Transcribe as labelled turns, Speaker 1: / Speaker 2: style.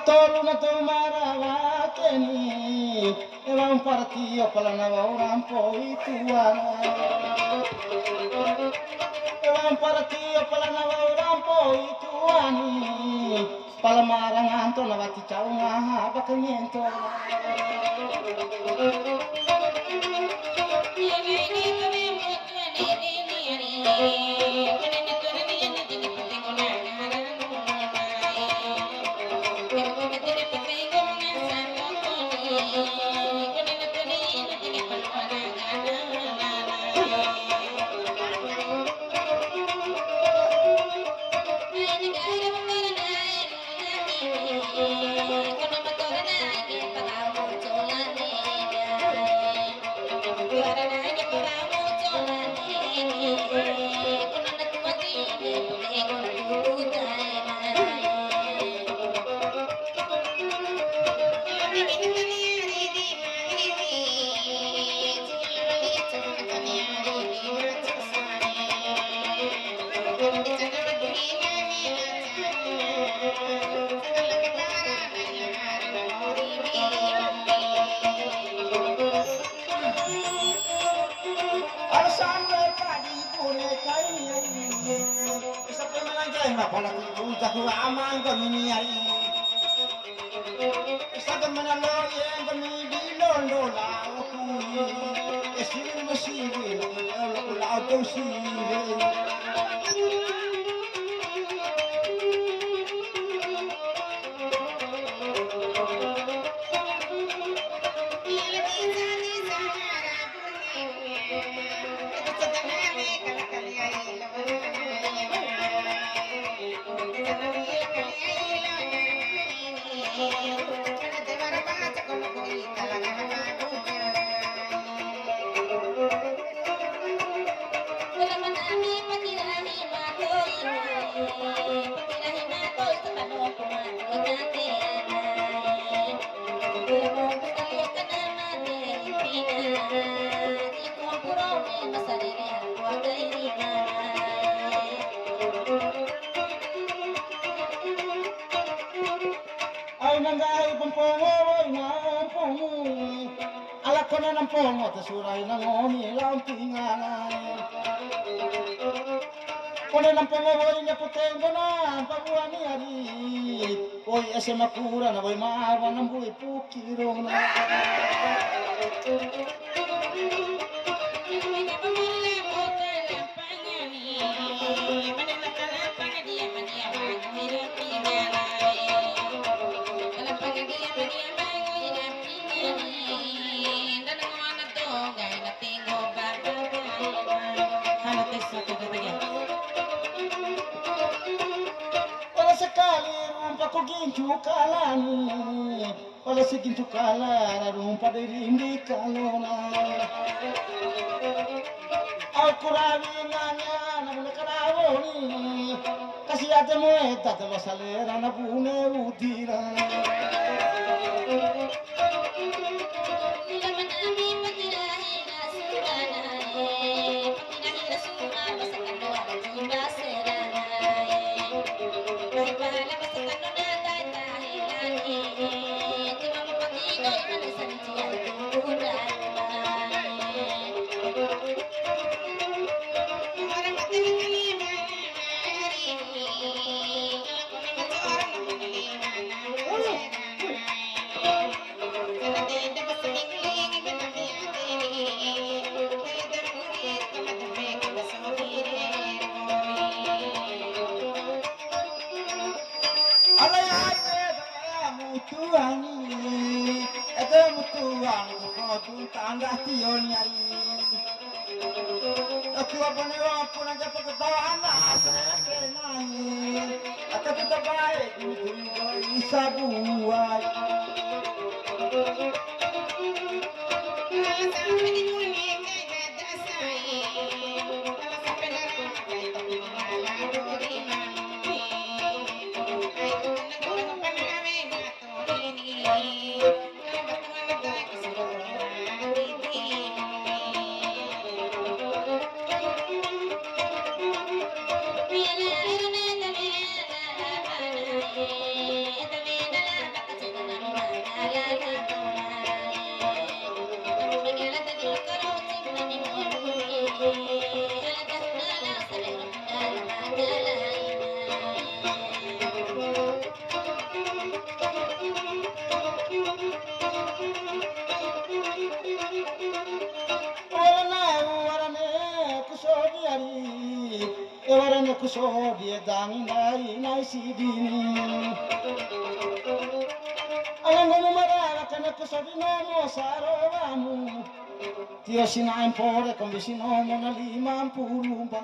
Speaker 1: Tolong tumara keni, ewan partiyo pala na orang poi tuan. Ewan partiyo pala na orang poi tuan. Palamarang anto na wati chau nga bakamiento. Amang kami ay sa manalo yan kami bilondo lao kuy esin masige lao to sige Kono ng pongo at suray ng umilang tinganay. Kono ng pongo niya putengo na pabuhan ni Ari. Oy ese makura na boy maawa ng buhay pukiro na. Gincukalani, oleh si gincukalan, rumpa dari indi kalona. Aku rawingannya, namun kerawoni, kasih aja mueta terus salera nabune udira. Aku apa nih aku aja pakai tawana saya kenai. Aku tetap baik itu bisa buat. Ewarane kusodi dangi nai sidini. Alangomu marara kana kusodi nomo sarovamu. Tio sina impore con vicino na 50 ba.